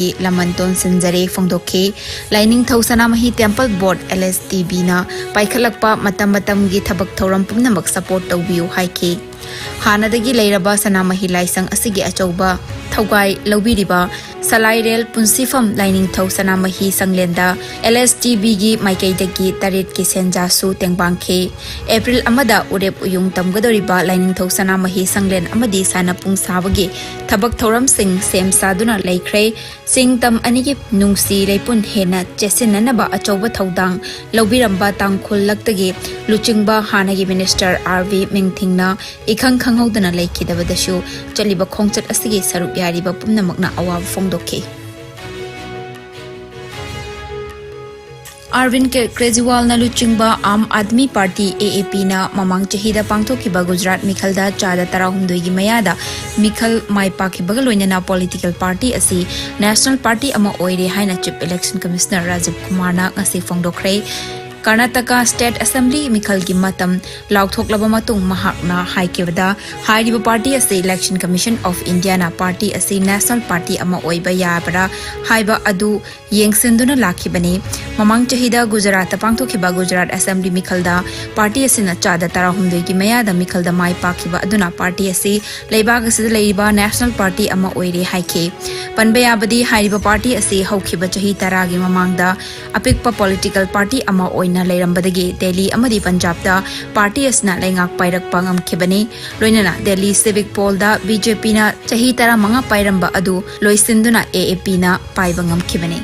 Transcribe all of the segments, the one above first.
Lamanton Sinjare Fongdoke, Lining Thousana Temple Board LSTB na Paikalakpa Matam gi Tabak Thoram Pumnamak support of view Haike. Hanadagi Lairaba Sanamahi Laisang Asigi Achoba, Taugai, Lobiriba, Salai Rail Punsifam Lining Thousana Sanglenda, LSTB gi Maikaidagi Tarit Kisenja Su Tengbanke, April Amada Urep Uyung Tamgadoriba Lining Thousana Sanglen Amadi Sana Pung Savagi, Tabak Thoram Sing, Sem Saduna Laikre, Sing Tam Anigip Nungsi Repun Hena, Jessinanaba Achoba Taudang, Lobiramba Tangkul Laktagi, Luchingba Hanagi Minister RV Mingtingna, Ikang Kanghodana Lake Davadashu, Jaliba Concert Asigi Sarup Yariba Pumnamakna Awa Fongdoke. Arvind Kejriwal na Luchingba Aam Aadmi Party AAP na Mamang Chahida Pangthokiba Gujarat Mikhalda Chada Tarahumdoi gi Mayada Mikhal Maipakibaga Loinana Political Party asi National Party ama oire haina Chief Election Commissioner Rajiv Kumar na ngasi Fongdokre. Karnataka State Assembly Mikhal gi matam lauthoklaba matung mahakna haikebada hairiba party ase Election Commission of India na party ase National Party ama oiba yabara haiba adu yengsinduna lakhibani mamang chahida Gujarat pangthokiba Gujarat Assembly Mikhalda party ase na chada tarahumdoi gi mayada Mikhalda mai pakhiba aduna party ase leibag ase leiba National Party ama oire haike panbe yabadi hairiba party ase haukiba chahi taragi mamangda apikpa political party ama na Lairambadagi, Delhi, Amadi Punjab da party asna Langak Pairak Pangam Kibani, Loinana, Delhi Civic Poll da BJP na Chahitara Manga Pairamba Adu, Loisinduna AAP na Paibangam Kibani.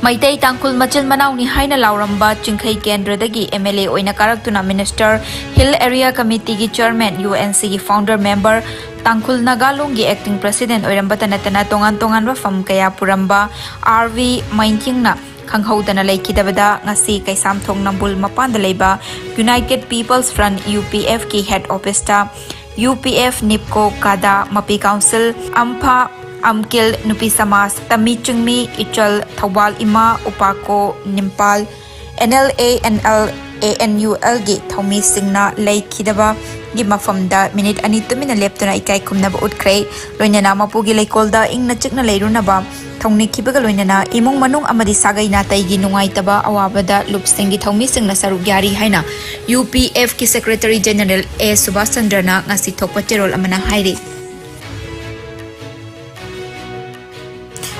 Maitai Tangkul Machil Manau ni Haina Lauramba, Chinkai Kendra dagi MLA Oina Karaktuna Minister, Hill Area Committee gi Chairman, UNC gi Founder Member, Tangkul Nagalung gi Acting President Oirambata Natana Tongan Wafam Kaya Puramba, RV Mainting na Kanghodana Laikidabada, Ngasi Kaisam Thong Nambul Mapanda Leba, United People's Front UPF ki Head Office ta, UPF Nipko Kada Mapi Council, Ampa Amkil Nupi Samas, Tamichungmi Ichal Thawal Ima Upako Nimpal, NLA NL ANUL gi Thomi Singna Laikidaba gi mafamda minute ani tumina leptuna ikai kumnaba utkre loinana mapugi leikolda ingna chikna leirunaba thongni kibaga loinana imong manung amadi sagai na taigi nungaitaba awabada lupsingi thomi singna saruk yari haina UPF ki Secretary General A Subhash Chandra na ngasi thokpa cherol amana hairi.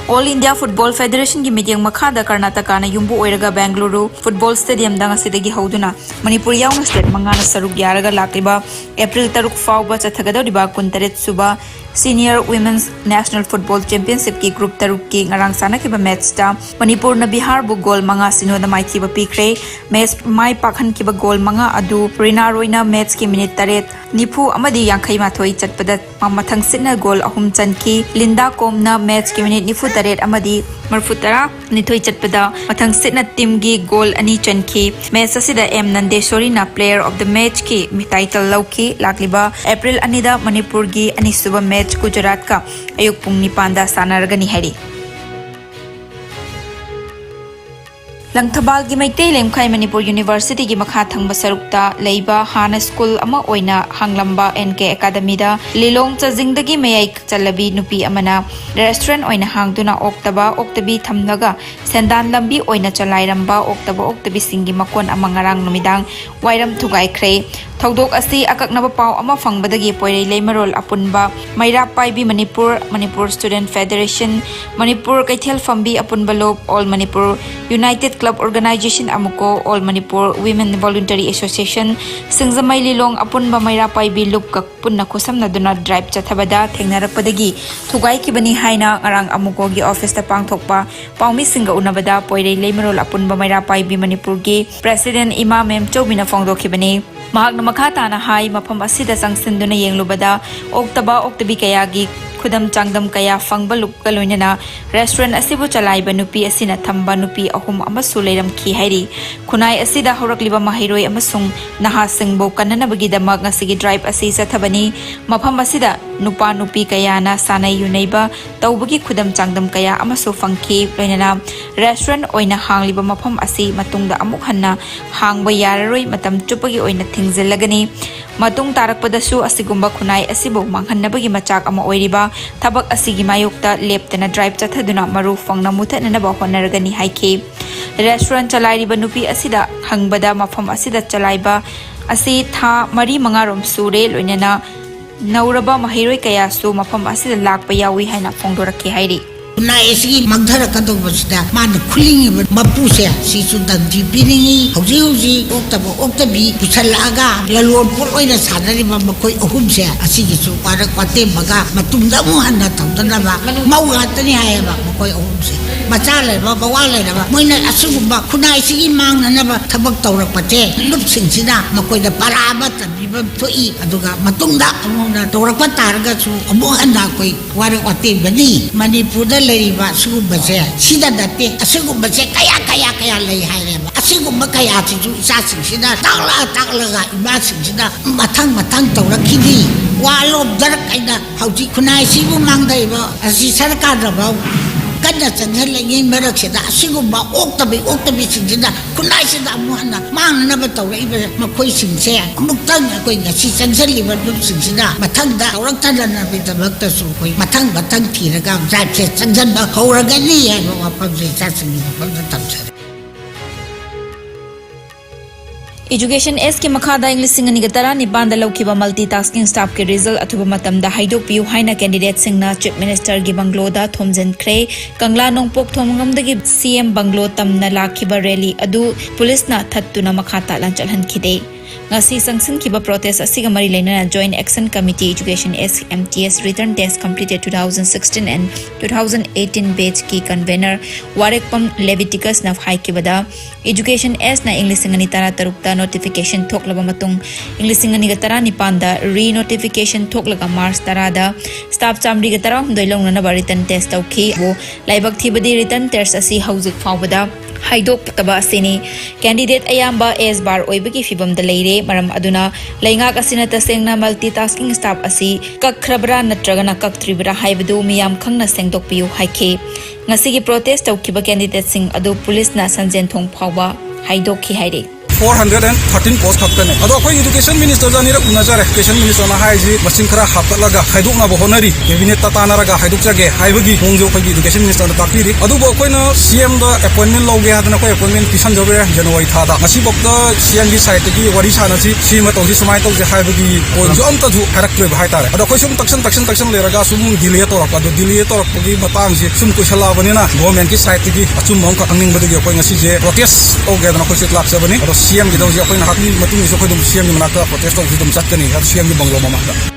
All India Football Federation gi meeting makhada Karnataka na yumbu oiraga Bengaluru Football Stadium da ngasidagi hauduna Manipuri yaung state mangana saruk yaraga lakliba April 3 fauba chathagadoriba 19 suba Senior Women's National Football Championship ki group taruk ki ngarang sana ki ba match ta Manipur na Bihar bu goal manga sino da maiki ba pikre match mai pakhan ki ba goal manga adu Rina Roina match ki minute taret nipu amadi yangkhai ma thoi chatpada mathang sitna goal ahum chanki Linda Komna match ki minute nifu taret amadi marfutara nithoi chatpada mathang sitna team gi goal ani chanki match asida M Nandeshwari na player of the match ki title lauki lakliba April anida Manipur gi ani suba match Gujarat ka ayuk pung nipanda sanaragani hari. Langthabal gi Maitei Lemkhai Manipur University gi makha thangba sarukta leiba Hana School ama oina hanglamba NK Academy da Lilong Chajingdagi mayai chalabi nupi amana restaurant oina hangduna oktaba oktabi thamnaga sendan lambi oina chalairamba oktaba oktabi singi makon amangarang numidang wairam thugai khre Thaudok asi akaknaba pau ama fangbadagi poirei leimarol apunba Maira Paibi Manipur Student Federation Manipur Kaithel Fambi apunba lop All Manipur United Club Organization amuko All Manipur Women Voluntary Association Singzamai Lilong apunba Maira Paibi lup kak punna khosamna duna drive chathabada thengnarakpadagi thugai kibani haina ngarang amuko gi office ta pangthokpa paumi singa unabada poirei leimarol apunba Maira Paibi Manipur gi President Imam Mem Chobina Fongdokibani Mahak na makata na hai mapam asida sangsinduna yenglubada oktaba oktabi kayagi khudam changdam kaya fangbaluk kaloinana restaurant asibu chalaiba nupi asina thamba nupi ahum amasu leiram ki hairi khunai asida horakliba mahiroi amasung naha singbo kananabagi damak ngasigi drive asi sathabani mapam asida nupa nupi kaya na sanai yunaiba tawbagi khudam changdam kaya amasu fangki loinana restaurant oina hangliba mapam asi matungda amuk hanna hangba yararoi matam chupagi oina thingzilagani matung tarakpadasu asigumba khunai asibu manghannabagi machak ama oiriba ꯊꯕꯛ ꯑꯁꯤꯒꯤ ꯃꯥꯌꯣꯛꯇ ꯂꯦꯞꯇꯅ drive ꯆꯠꯊꯗꯨꯅ ꯃꯔꯨ ꯐꯪꯅ ꯃꯨꯊꯠꯅꯅꯕ ꯍꯣꯠꯅꯔꯒꯅꯤ ꯍꯥꯏꯈꯤ꯫ Restaurant ꯆꯂꯥꯏꯔꯤꯕ ꯅꯨꯄꯤ ꯑꯁꯤꯗ ꯍꯪꯕꯗ ꯃꯐꯝ ꯑꯁꯤꯗ ꯆꯂꯥꯏꯕ ꯑꯁꯤ ꯊꯥ 4-5 ꯁꯨꯔꯦ, ꯂꯣꯏꯅꯅ ꯅꯧꯔꯕ ꯃꯍꯩꯔꯣꯏ ꯀꯌꯥꯁꯨ ꯃꯐꯝ ꯑꯁꯤꯗ ꯂꯥꯛꯄ ꯌꯥꯎꯏ ꯍꯥꯏꯅ ꯐꯣꯡꯗꯣꯔꯛꯈꯤ ꯍꯥꯏꯔꯤ꯫ ꯅꯥꯏꯁꯤꯒꯤ ꯃꯪꯊꯔꯛꯀꯗꯧꯕꯁꯤꯗ ꯃꯥꯅ ꯈꯨꯜꯂꯤꯉꯤꯕ ꯃꯄꯨꯁꯦ ꯁꯤꯁꯨ ꯗꯟꯗꯤ ꯄꯤꯅꯤꯡꯉꯤ꯫ ꯍꯧꯖꯤꯛ ꯑꯣꯛꯇꯕꯤ ꯄꯨꯁꯜꯂꯛꯑꯒ ꯂꯂꯣꯟ ꯄꯣꯠ ꯑꯣꯏꯅ ꯁꯥꯟꯅꯔꯤꯕ ꯃꯈꯣꯏ ꯑꯍꯨꯝꯁꯦ ꯑꯁꯤꯒꯤꯁꯨ ꯋꯥꯔꯛ ꯋꯥꯇꯦꯝꯃꯒ ꯃꯇꯨꯡꯗ ꯑꯃꯨꯛ ꯍꯟꯅ ꯇꯧꯗꯅꯕ ꯃꯧ ꯉꯥꯛꯇꯅꯤ ꯍꯥꯏꯌꯦꯕ ꯃꯈꯣꯏ ꯑꯍꯨꯝꯁꯦ꯫ ꯃꯆꯥ ꯂꯩꯔꯕ ꯕꯋꯥ ꯂꯩꯔꯕ ꯃꯣꯏꯅ ꯑꯁꯤꯒꯨꯝꯕ ꯈꯨꯟꯅꯥꯏꯁꯤꯒꯤ ꯃꯥꯡꯅꯅꯕ ꯊꯕꯛ ꯇꯧꯔꯛꯄꯁꯦ ꯂꯨꯞꯁꯤꯡꯁꯤꯅ ꯃꯈꯣꯏꯗ ꯄꯔꯥ ꯑꯃ ꯇꯝꯕꯤꯕ ꯊꯣꯛꯏ꯫ ꯑꯗꯨꯒ ꯃꯇꯨꯡꯗ ꯑꯃꯨꯛ ꯇꯧꯔꯛꯄ ꯇꯥꯔꯒꯁꯨ ꯑꯃꯨꯛ ꯍꯟꯅ ꯑꯩꯈꯣꯏ ꯋꯥꯔꯛ ꯋꯥꯇꯦꯝꯒꯅꯤ꯫ ꯃꯅꯤꯄꯨꯔꯗ ꯂꯩꯔꯤꯕ ꯁꯤꯒꯨꯝꯕꯁꯦ ꯁꯤꯗ ꯅꯠꯇꯦ, ꯑꯁꯤꯒꯨꯝꯕꯁꯦ ꯀꯌꯥ ꯂꯩ ꯍꯥꯏꯔꯦꯕ꯫ ꯑꯁꯤꯒꯨꯝꯕ ꯀꯌꯥꯁꯤꯁꯨ ꯏꯆꯥꯁꯤꯡꯁꯤꯅ ꯇꯥꯛꯂꯒ ꯏꯃꯥꯁꯤꯡꯁꯤꯅ ꯃꯊꯪ ꯇꯧꯔꯛꯈꯤꯅꯤ꯫ ꯋꯥꯜ ꯗꯔꯛ ꯑꯩꯅ ꯍꯧꯖꯤꯛ ꯈꯨꯟꯅꯥꯏꯁꯤꯕꯨ ꯃꯥꯡꯗꯩꯕ ꯑꯁꯤ ꯁꯔꯀꯥꯔꯅꯐꯥꯎ ꯀꯟꯅ ꯆꯪꯍꯜꯂꯤꯉꯩ ꯃꯔꯛꯁꯤꯗ ꯑꯁꯤꯒꯨꯝꯕ ꯑꯣꯛꯇꯕꯤꯁꯤꯡꯁꯤꯅ ꯈꯨꯟꯅꯥꯏꯁꯤꯗ ꯑꯃꯨꯛ ꯍꯟꯅ ꯃꯥꯡꯅꯅꯕ ꯇꯧꯔꯛꯏꯕ ꯃꯈꯣꯏꯁꯤꯡꯁꯦ ꯑꯃꯨꯛꯇꯪ ꯑꯩꯈꯣꯏ ꯉꯁꯤ ꯆꯪꯁꯤꯜꯂꯤꯕ ꯂꯨꯞꯁꯤꯡꯁꯤꯅ ꯃꯊꯪꯗ ꯇꯧꯔꯛꯇꯅꯕꯒꯤꯗꯃꯛꯇꯁꯨ ꯑꯩꯈꯣꯏ ꯃꯊꯪ ꯊꯤꯔꯒ ꯗ꯭ꯔꯥꯏꯕꯁꯦ ꯆꯪꯁꯤꯟꯕ ꯍꯧꯔꯒꯅꯤ ꯍꯥꯏꯕ ꯋꯥꯐꯝꯁꯦ ꯏꯆꯥꯁꯤꯡꯒꯤ ꯃꯐꯝꯗ ꯊꯝꯖꯔꯤ꯫ Education S की मखादा इंग्लिश 2019 लौखिबा मल्टीटास्किंग स्टाफ के रिजल्ट अथुबा मतमदा हाइदोकपियु हाइना कैंडिडेट सिंगना चीफ मिनिस्टर की बंगलोदा थोमजनख्रे। कंगला नोंगपोक थोमंगमदगी सीएम बंगलो तमना लाखिबा रैली अदु पुलिसना थत्तुना मखाता लांचलहनखिदे। ngasi sangsinkiba protest asiga mari leinana joint action committee education SMTS return test completed 2016 and 2018 batch ki convener warekpam leviticus na haikibada education S na english 2013 notification thoklaba matung english 2019 da re notification thoklaga march 10 da staff chamri ga 19 longnana return test tawki bo laibak thibadi return test asi hauzik fawbada हाइदोक तबा सेनी candidate अयाम्बा S bar ओइबगी फिबम the लेरे मरम अदुना लेंगाक असिना तसेंगना multitasking staff असि कखरबरा नत्रगना कक्त्रिबरा हाइबदु मियाम खंगना सेंगदोकपियु हाइखे ngasi protest तौखिबा candidate सिंग अदु police ना संजेन थोंग फावबा हाइदोकि हाइरे 413 post खक्तने अदो अखोई एजुकेशन मिनिस्टर जानिरा उनाजर एजुकेशन मिनिस्टर ना हाइजि मसिंग खरा हापतलगा हाइदोकना बहोनरी कैबिनेट तातानारगा हाइदोकजागे हाइबगी होंजो खोई एजुकेशन मिनिस्टर दा ताकपिरि अदु बो अखोइना सीएम दा अपॉइंटमेंट लौगे हादना कोई अपॉइंटमेंट पिसन जबरे जनवरी थादा ngasi बक्ता सीएम की साइट की वरी सानासी सीमा तौजी समाय तौजे हाइबगी पॉइंट जो अमता जु हरक्त्रे भाई तारे अदो अखोइ सुम तक्सन लेरगा सुम डिले तोरक अदो डिले तोरकगी मतंग जे सुम कुशला बनेना गवर्नमेंट की साइट की अचुम मौका अंगिंग बदगी अखोइ ngasi जे प्रोटेस्ट ओगे दना कोइ सिट लाक्सा बने अदो सीएम की दौजी अखोइ हाथी मतुंग जो खदम सीएम की मनाका प्रोटेस्ट तौजी दम चटकनी अदो सीएम की bungalow ममादा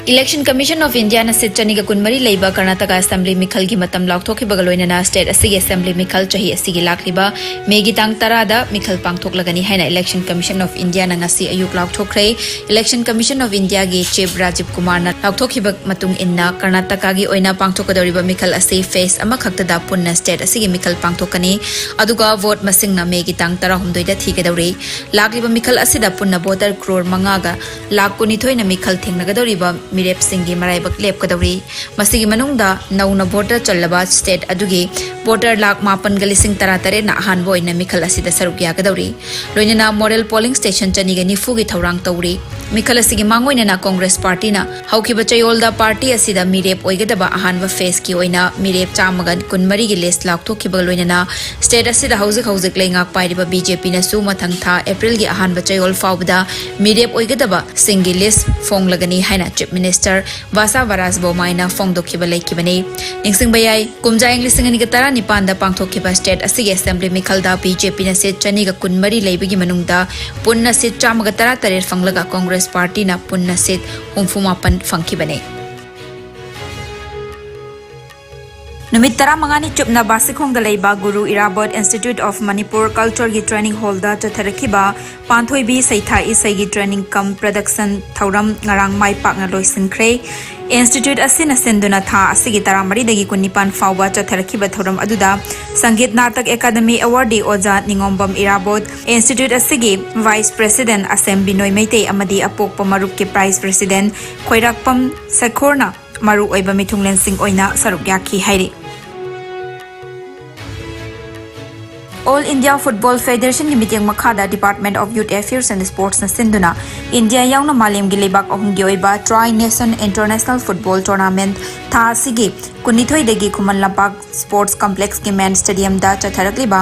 Election Commission of India na sit chaniga kunmari leiba Karnataka Assembly mikhal gi matam laukthokhi bagaloina na state asigi Assembly mikhal chahi asigi lakliba megi tang tarada mikhal pangthok lagani haina Election Commission of India na ngasi ayuk laukthokre Election Commission of India gi Chief Rajiv Kumar na laukthokhi bag matung inna Karnataka gi oina pangthokadoriba mikhal asi face ama khaktada punna state asigi mikhal pangthokani aduga vote masing na megi tang tara humdoi da thigadauri lakliba mikhal asida punna voter crore mangaga lak kunithoi na mikhal thengnagadoriba मिरेप सिंगी मराइबक लेपकदौरी मसिगी मनुंगदा नौना voter चल्लबा state अदुगी voter lakh 9,13 ना अहानबो ओइना मिखल असिदा सरुक यागदौरी लोइना model polling station चनिगा निफुगी थौरांग तौरी मिखल असिगी मांगोइना ना Congress party ना हौखिबा चयोलदा party असिदा मिरेप ओइगदबा अहानबा face की ओइना मिरेप चामगन कुनमरी गी list लाखथोखिबा लोइना state असिदा हौजिक लेंगाक पाइरिबा BJP ना सु मथंग था अप्रैल गी अहानबा चयोल फावबदा मिरेप ओइगदबा सिंगी लिस्ट फोंगलगनी हाइना चीफ मिनिस्टर वासा वराज बोमाइना फोंगदोखिबा लेखिबने निंगसिंगबायाई कुमजा इंग्लिश 2019 दा पांगथोखिबा स्टेट असिगी असेंबली मिखलदा बीजेपी ना सेट चनिगा कुनमरी लेबगी मनुंगदा पुन्ना सेट 13 फंगलगा कांग्रेस पार्टी ना पुन्ना सेट 54 फंगखिबने नुमित 15 चुपना बासिखोंग लेबा Guru Irabot institute of Manipur culture की ट्रेनिंग हॉल दा चथरखिबा पांथोइबी सैथा इसैगी ट्रेनिंग कम प्रोडक्शन थौरम ngarang mai pakna loisinkhre institute असिना सेंदुना था असिगी 13 दगी 19 फावबा चथरखिबा थौरम अदुदा संगीत नाटक एकेडमी अवार्डी ओजा निंगोंबम इराबोट इंस्टीट्यूट असिगी वाइस प्रेसिडेंट असेंबली नोय मेते अमदी अपोकपा मरुक के प्राइस प्रेसिडेंट खोइराकपम सखोरना मरु ओइबा मिथुंगलेन सिंह ओइना सरुक याखी हाइरि All India Football Federation की meeting मखादा Department of Youth Affairs and Sports na sinduna India yauna malim gi lebak ahum gi oiba Tri Nation International Football Tournament tha asigi kunithoi degi Khuman Lampak Sports Complex ki main stadium da chatharakliba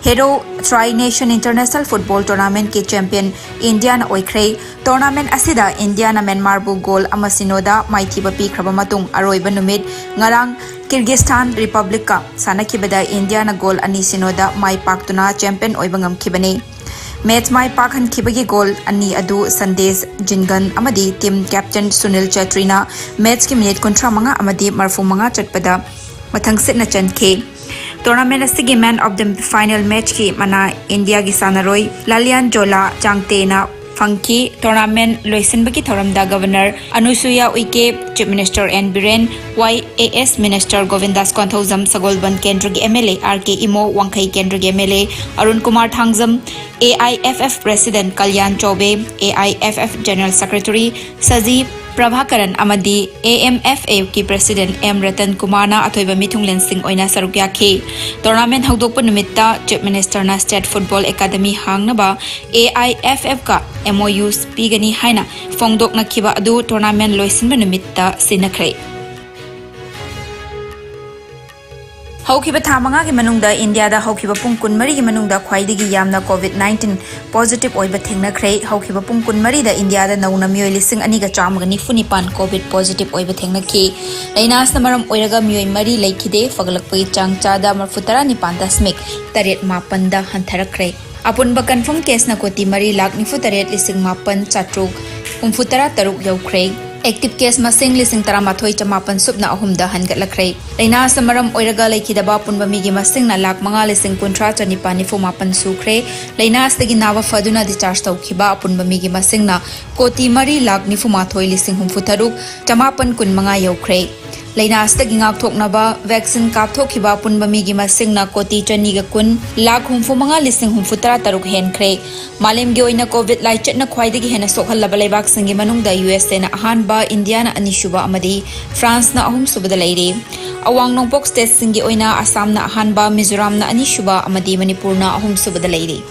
Hero Tri Nation International Football Tournament ki champion India na oikhre tournament asida India na Myanmar bu goal amasinoda maithiba pikraba matung aroiba numit ngarang Kyrgyzstan Republic ka sanakibada India na goal ani sinoda mai paktuna champion oibangam kibani match mai pakhan kibagi goal ani adu Sandesh Jingan amadi team captain Sunil Chetri na match ki minute kontra manga amadi marfu manga chatpada mathang sit na chankhe tournament asigi man of the final match ki mana India gi sanaroi Lalian Jola Changte na Funky tournament loisinbaki thoramda Governor Anusuya Uike, Chief Minister N Biren, YAS Minister Govindas Konthauzam Sagolban Kendra gi MLA RK Imo Wangkai Kendra gi MLA Arun Kumar Thangzam AIFF President Kalyan Chobe AIFF General Secretary Saji Prabhakaran amadi AMFA ki President M Ratan Kumar na athoiba mithung lensing oina saruk yakhi tournament hawdokpa numitta Chief Minister na State Football Academy hangnaba AIFF ka MOUs pigani haina fongdok nakhiba adu tournament loisinba numitta sinakhre Haukiba thamanga ki manungda India da haukiba pung kunmari ki manungda khwaidigi yamna COVID-19 positive oiba thengna khrei haukiba pung kunmari da India da nauna mioi lising ani ga chamga ni funipan COVID positive oiba thengna ki lainas na maram oiraga mioi mari laikhide fagalakpai changcha da marfutara ni pandasmik taret mapan da hantharakhre apunba confirm case na koti mari lakh nifu taret lising mapan chatruk umfutara taruk yaukhre Active case masing lising taramathoi chamapan subna ahumda hangatlakhrei laina samaram oiraga laikhidaba punba migi masing na lakh manga lising kuntra chanipani fumapan sukhre laina astagi nawa faduna discharge tawkhiba punba migi masing na koti mari lakh nifumathoi lising humfutharuk chamapan kun manga yaukhre laina astagi ngak thoknaba vaccine kapthokhiba punba migi masing na koti chaniga kun lakh humfu manga lising humfutara taruk henkhre malem gi oina covid lai chatna khwaidagi hena sokhallaba leibak singi manungda USA na ahanba India na anishuba amadi France na ahum subada leire awang nongpok state singi oina Assam na ahanba Mizoram na anishuba amadi Manipur na ahum subada leire